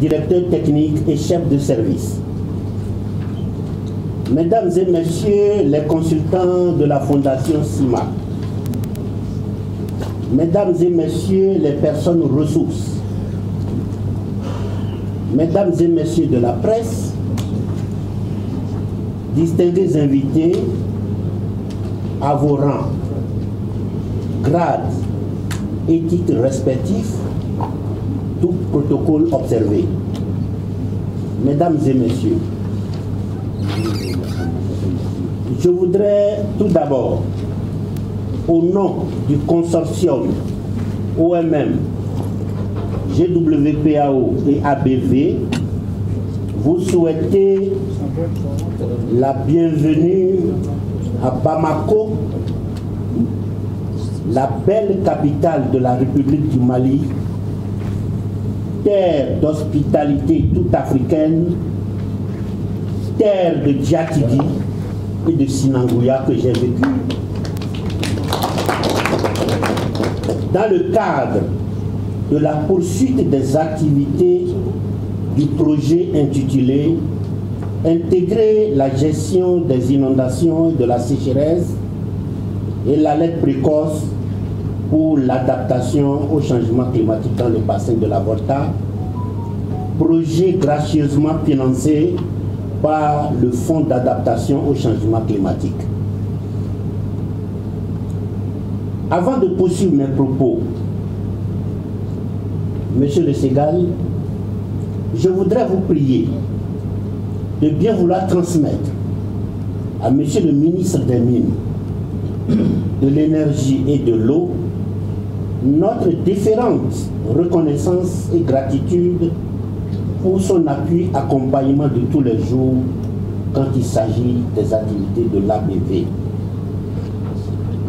directeurs techniques et chefs de service, mesdames et messieurs les consultants de la Fondation CIMAC, mesdames et messieurs les personnes ressources, mesdames et messieurs de la presse, distingués invités, à vos rangs, grades et titres respectifs, tout protocole observé. Mesdames et messieurs, je voudrais tout d'abord, au nom du consortium OMM, GWPAO et ABV, vous souhaiter la bienvenue à Bamako, la belle capitale de la République du Mali, terre d'hospitalité toute africaine, terre de Djatigi et de Sinangouya que j'ai vécu. Dans le cadre de la poursuite des activités du projet intitulé « Intégrer la gestion des inondations et de la sécheresse et l'alerte précoce pour l'adaptation au changement climatique dans le bassin de la Volta », projet gracieusement financé par le Fonds d'adaptation au changement climatique. Avant de poursuivre mes propos, Monsieur le Ségal, je voudrais vous prier de bien vouloir transmettre à Monsieur le ministre des Mines, de l'Énergie et de l'Eau notre déférente reconnaissance et gratitude pour son appui accompagnement de tous les jours quand il s'agit des activités de l'ABV.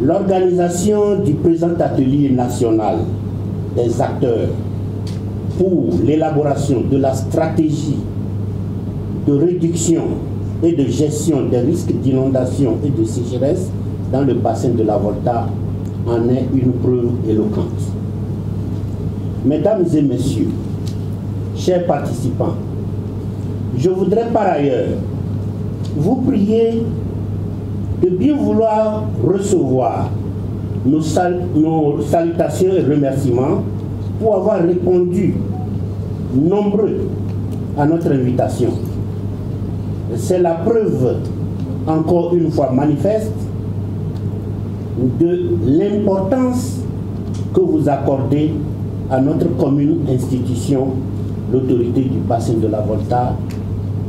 L'organisation du présent atelier national des acteurs pour l'élaboration de la stratégie de réduction et de gestion des risques d'inondation et de sécheresse dans le bassin de la Volta en est une preuve éloquente. Mesdames et messieurs, chers participants, je voudrais par ailleurs vous prier de bien vouloir recevoir nos salutations et remerciements pour avoir répondu nombreux à notre invitation. C'est la preuve, encore une fois manifeste, de l'importance que vous accordez à notre commune institution, l'autorité du bassin de la Volta,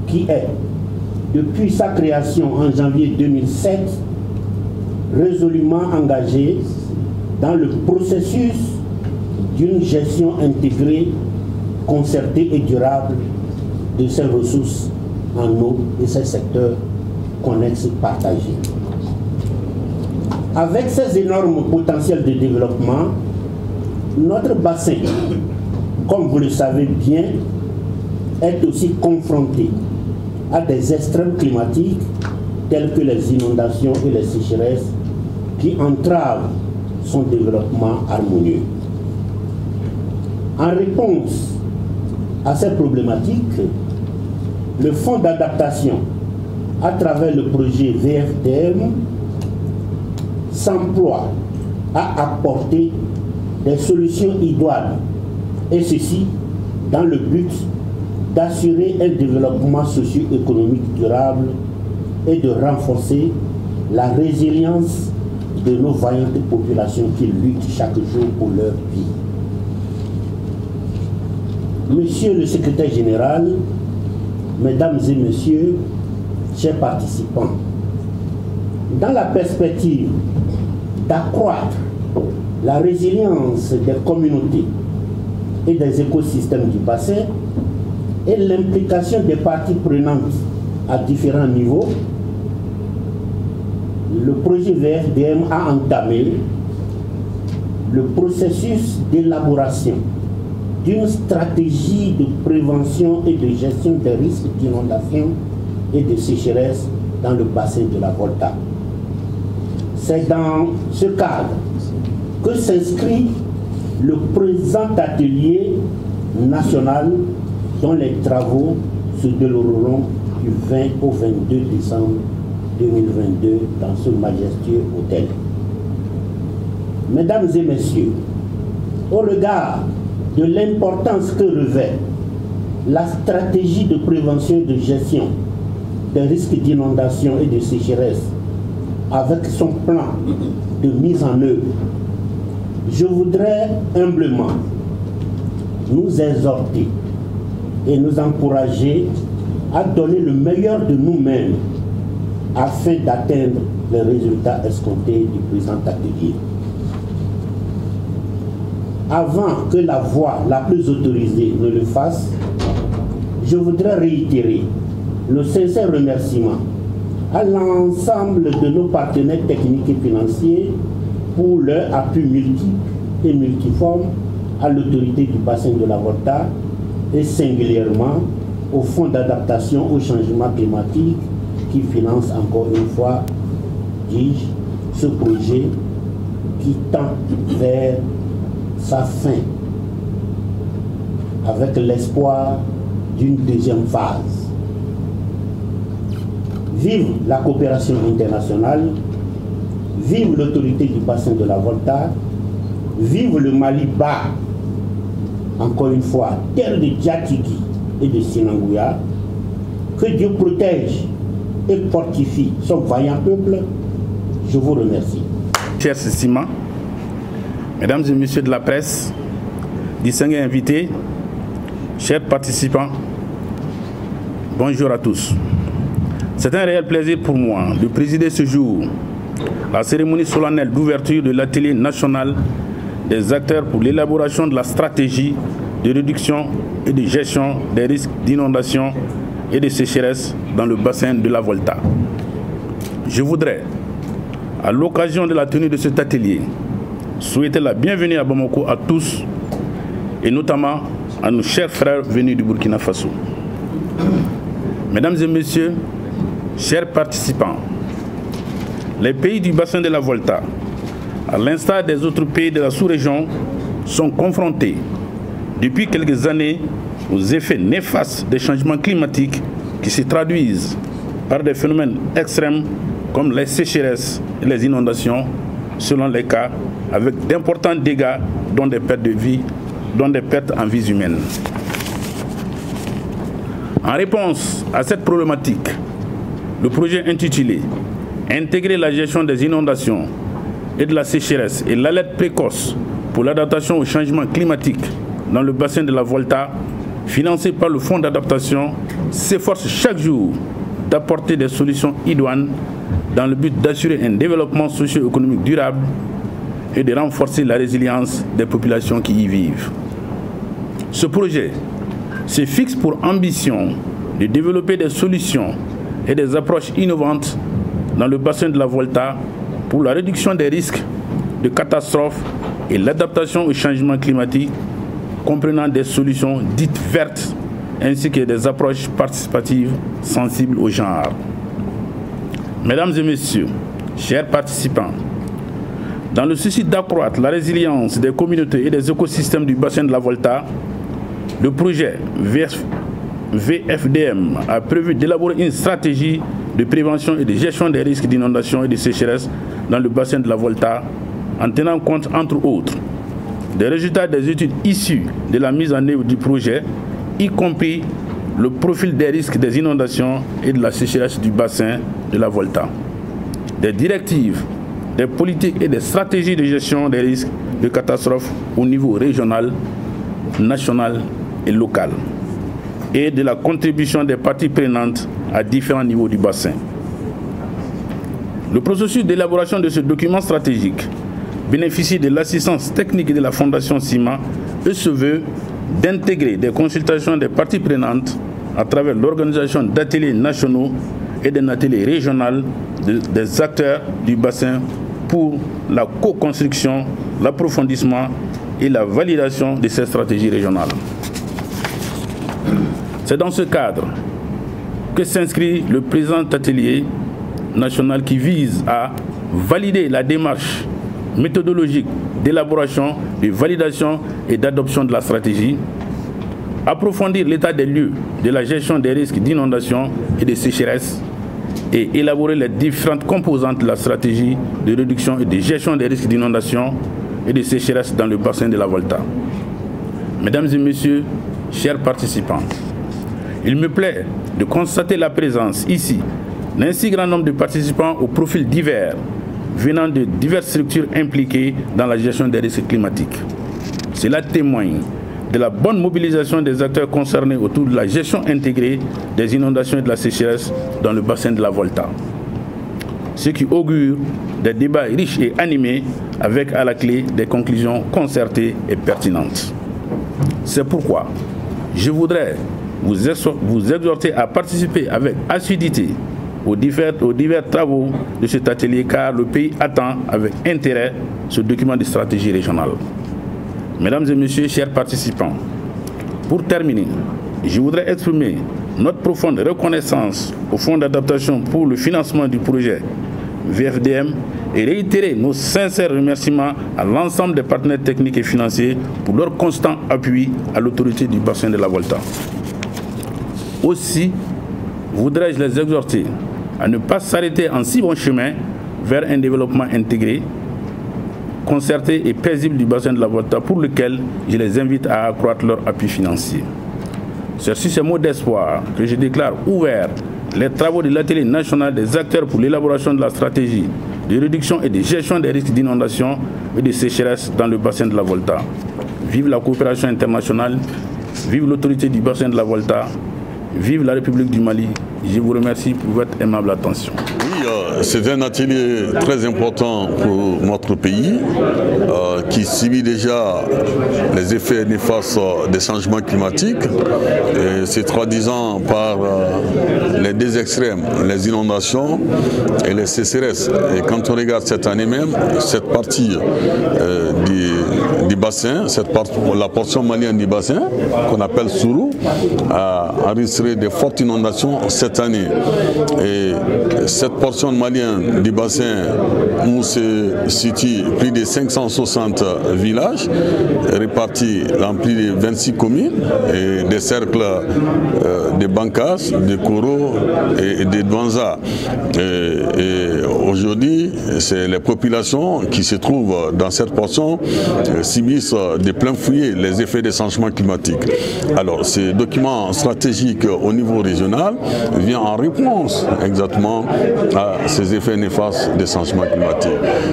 qui est, depuis sa création en janvier 2007, résolument engagée dans le processus d'une gestion intégrée, concertée et durable de ses ressources en eau et ses secteurs connexes partagés. Avec ces énormes potentiels de développement, notre bassin, comme vous le savez bien, est aussi confronté à des extrêmes climatiques tels que les inondations et les sécheresses qui entravent son développement harmonieux. En réponse à ces problématiques, le Fonds d'adaptation, à travers le projet VFDM, s'emploie à apporter des solutions idoines, et ceci dans le but d'assurer un développement socio-économique durable et de renforcer la résilience de nos vaillantes populations qui luttent chaque jour pour leur vie. Monsieur le secrétaire général, mesdames et messieurs, chers participants, dans la perspective d'accroître la résilience des communautés et des écosystèmes du bassin et l'implication des parties prenantes à différents niveaux, le projet VFDM a entamé le processus d'élaboration d'une stratégie de prévention et de gestion des risques d'inondation et de sécheresse dans le bassin de la Volta. C'est dans ce cadre que s'inscrit le présent atelier national dont les travaux se dérouleront du 20 au 22 décembre 2022 dans ce majestueux hôtel. Mesdames et messieurs, au regard de l'importance que revêt la stratégie de prévention et de gestion des risques d'inondation et de sécheresse avec son plan de mise en œuvre, je voudrais humblement nous exhorter et nous encourager à donner le meilleur de nous-mêmes afin d'atteindre les résultats escomptés du présent atelier. Avant que la voix la plus autorisée ne le fasse, je voudrais réitérer le sincère remerciement à l'ensemble de nos partenaires techniques et financiers pour leur appui multiple et multiforme à l'autorité du bassin de la Volta et singulièrement au Fonds d'adaptation au changement climatique qui finance encore une fois, dis-je, ce projet qui tend vers sa fin avec l'espoir d'une deuxième phase. Vive la coopération internationale, vive l'autorité du bassin de la Volta, vive le Mali bas, encore une fois, terre de Djatigi et de Sinangouya. Que Dieu protège et fortifie son vaillant peuple. Je vous remercie. Chers Sima, mesdames et messieurs de la presse, distingués invités, chers participants, bonjour à tous. C'est un réel plaisir pour moi de présider ce jour la cérémonie solennelle d'ouverture de l'atelier national des acteurs pour l'élaboration de la stratégie de réduction et de gestion des risques d'inondation et de sécheresse dans le bassin de la Volta. Je voudrais, à l'occasion de la tenue de cet atelier, souhaiter la bienvenue à Bamako à tous et notamment à nos chers frères venus du Burkina Faso. Mesdames et messieurs, chers participants, les pays du bassin de la Volta, à l'instar des autres pays de la sous-région, sont confrontés depuis quelques années aux effets néfastes des changements climatiques qui se traduisent par des phénomènes extrêmes comme les sécheresses et les inondations, selon les cas, avec d'importants dégâts, dont des pertes de vie, dont des pertes en vies humaines. En réponse à cette problématique, le projet intitulé « Intégrer la gestion des inondations et de la sécheresse et l'alerte précoce pour l'adaptation au changement climatique dans le bassin de la Volta », financé par le Fonds d'adaptation, s'efforce chaque jour d'apporter des solutions idoines dans le but d'assurer un développement socio-économique durable et de renforcer la résilience des populations qui y vivent. Ce projet se fixe pour ambition de développer des solutions et des approches innovantes dans le bassin de la Volta pour la réduction des risques de catastrophes et l'adaptation au changement climatique, comprenant des solutions dites vertes ainsi que des approches participatives sensibles au genre. Mesdames et messieurs, chers participants, dans le souci d'accroître la résilience des communautés et des écosystèmes du bassin de la Volta, le projet VFDM a prévu d'élaborer une stratégie de prévention et de gestion des risques d'inondation et de sécheresse dans le bassin de la Volta, en tenant compte, entre autres, des résultats des études issues de la mise en œuvre du projet, y compris le profil des risques des inondations et de la sécheresse du bassin de la Volta, des directives, des politiques et des stratégies de gestion des risques de catastrophes au niveau régional, national et local, et de la contribution des parties prenantes à différents niveaux du bassin. Le processus d'élaboration de ce document stratégique bénéficie de l'assistance technique de la Fondation CIMA et se veut d'intégrer des consultations des parties prenantes à travers l'organisation d'ateliers nationaux et d'un atelier régional des acteurs du bassin pour la co-construction, l'approfondissement et la validation de ces stratégies régionales. C'est dans ce cadre que s'inscrit le présent atelier national qui vise à valider la démarche méthodologique d'élaboration, de validation et d'adoption de la stratégie, approfondir l'état des lieux de la gestion des risques d'inondation et de sécheresse et élaborer les différentes composantes de la stratégie de réduction et de gestion des risques d'inondation et de sécheresse dans le bassin de la Volta. Mesdames et messieurs, chers participants, il me plaît de constater la présence ici d'un si grand nombre de participants aux profils divers venant de diverses structures impliquées dans la gestion des risques climatiques. Cela témoigne de la bonne mobilisation des acteurs concernés autour de la gestion intégrée des inondations et de la sécheresse dans le bassin de la Volta. Ce qui augure des débats riches et animés avec à la clé des conclusions concertées et pertinentes. C'est pourquoi je voudrais vous exhorter à participer avec assiduité aux divers travaux de cet atelier, car le pays attend avec intérêt ce document de stratégie régionale. Mesdames et messieurs, chers participants, pour terminer, je voudrais exprimer notre profonde reconnaissance au Fonds d'adaptation pour le financement du projet VFDM et réitérer nos sincères remerciements à l'ensemble des partenaires techniques et financiers pour leur constant appui à l'autorité du bassin de la Volta. Aussi, voudrais-je les exhorter à ne pas s'arrêter en si bon chemin vers un développement intégré, concerté et paisible du bassin de la Volta, pour lequel je les invite à accroître leur appui financier. C'est sur ces mots d'espoir que je déclare ouverts les travaux de l'atelier national des acteurs pour l'élaboration de la stratégie de réduction et de gestion des risques d'inondation et de sécheresse dans le bassin de la Volta. Vive la coopération internationale, vive l'autorité du bassin de la Volta, vive la République du Mali. Je vous remercie pour votre aimable attention. Oui, c'est un atelier très important pour notre pays qui subit déjà les effets néfastes des changements climatiques. C'est traduisant par les deux extrêmes, les inondations et les sécheresses. Et quand on regarde cette année même, cette partie du bassin, la portion malienne du bassin, qu'on appelle Sourou, a enregistré de fortes inondations cette année. Et cette portion malienne du bassin où se situent plus de 560 villages répartis dans plus de 26 communes et des cercles de Bankas, de Koro et de Douanza. Et aujourd'hui, c'est les populations qui se trouvent dans cette portion subissent de plein fouet les effets des changements climatiques. Alors, ce document stratégique au niveau régional vient en réponse exactement à ces effets néfastes des changements climatiques.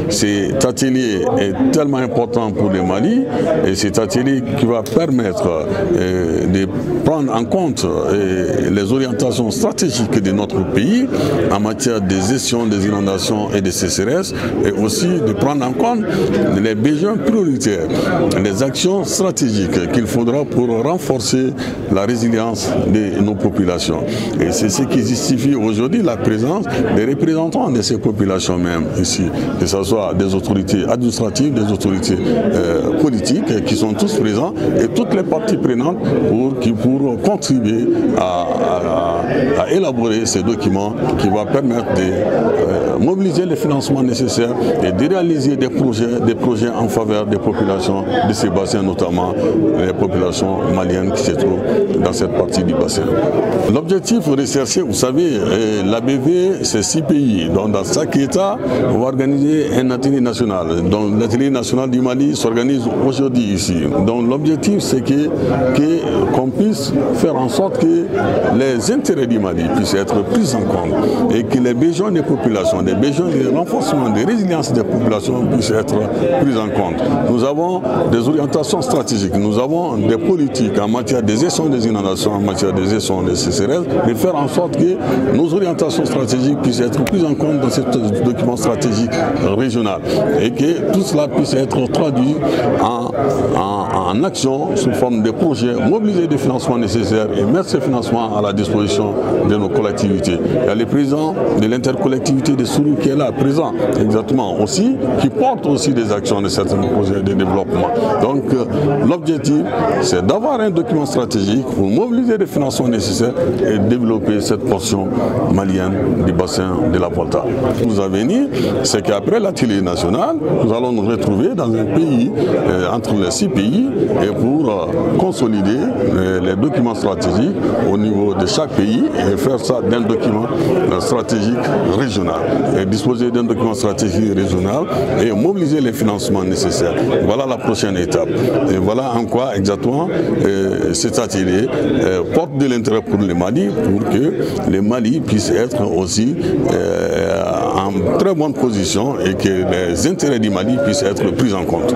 Cet atelier est tellement important pour le Mali et cet atelier qui va permettre de prendre en compte les orientations stratégiques de notre pays en matière de gestion des inondations et des sécheresses et aussi de prendre en compte les besoins prioritaires, les actions stratégiques qu'il faudra pour renforcer la résilience de nos populations. Et c'est ce qui justifie aujourd'hui la présence des représentants de ces populations même ici, que ce soit des autorités administratives, des autorités politiques qui sont tous présents et toutes les parties prenantes pour contribuer à élaborer ces documents qui vont permettre de mobiliser les financements nécessaires et de réaliser des projets en faveur des populations de ces bassins, notamment les populations maliennes qui se trouvent dans cette partie du bassin. L'objectif recherché, vous savez, l'ABV, c'est 6 pays. Donc dans chaque État, on va organiser un atelier national. Donc l'atelier national du Mali s'organise aujourd'hui ici. Donc l'objectif, c'est qu'on puisse faire en sorte que les intérêts du Mali puissent être pris en compte et que les besoins des populations, les besoins de renforcement des résiliences des populations puissent être pris en compte. Nous avons des orientations stratégiques, nous avons des politiques en matière de gestion des inondations, en matière de gestion des sécheresses, mais faire en sorte que nos orientations stratégiques puissent être prises en compte dans ce document stratégique régional et que tout cela puisse être traduit en action sous forme de projets, mobiliser des financements nécessaires et mettre ces financements financements à la disposition de nos collectivités. Il y a les présidents de l'intercollectivité de Sourou qui est là, présent exactement aussi, qui porte aussi des actions de certains projets de développement. Donc l'objectif, c'est d'avoir un document stratégique pour mobiliser les financements nécessaires et développer cette portion malienne du bassin de la Volta. Nous à venir, c'est qu'après l'atelier national, nous allons nous retrouver dans un pays, entre les 6 pays, et pour consolider les documents stratégiques au niveau de chaque pays et faire ça d'un document stratégique régional. Et disposer d'un document stratégique régional et mobiliser les financements nécessaires. Voilà la prochaine étape. Et voilà en quoi exactement cet atelier porte de l'intérêt pour le Mali, pour que le Mali puisse être aussi en très bonne position et que les intérêts du Mali puissent être pris en compte.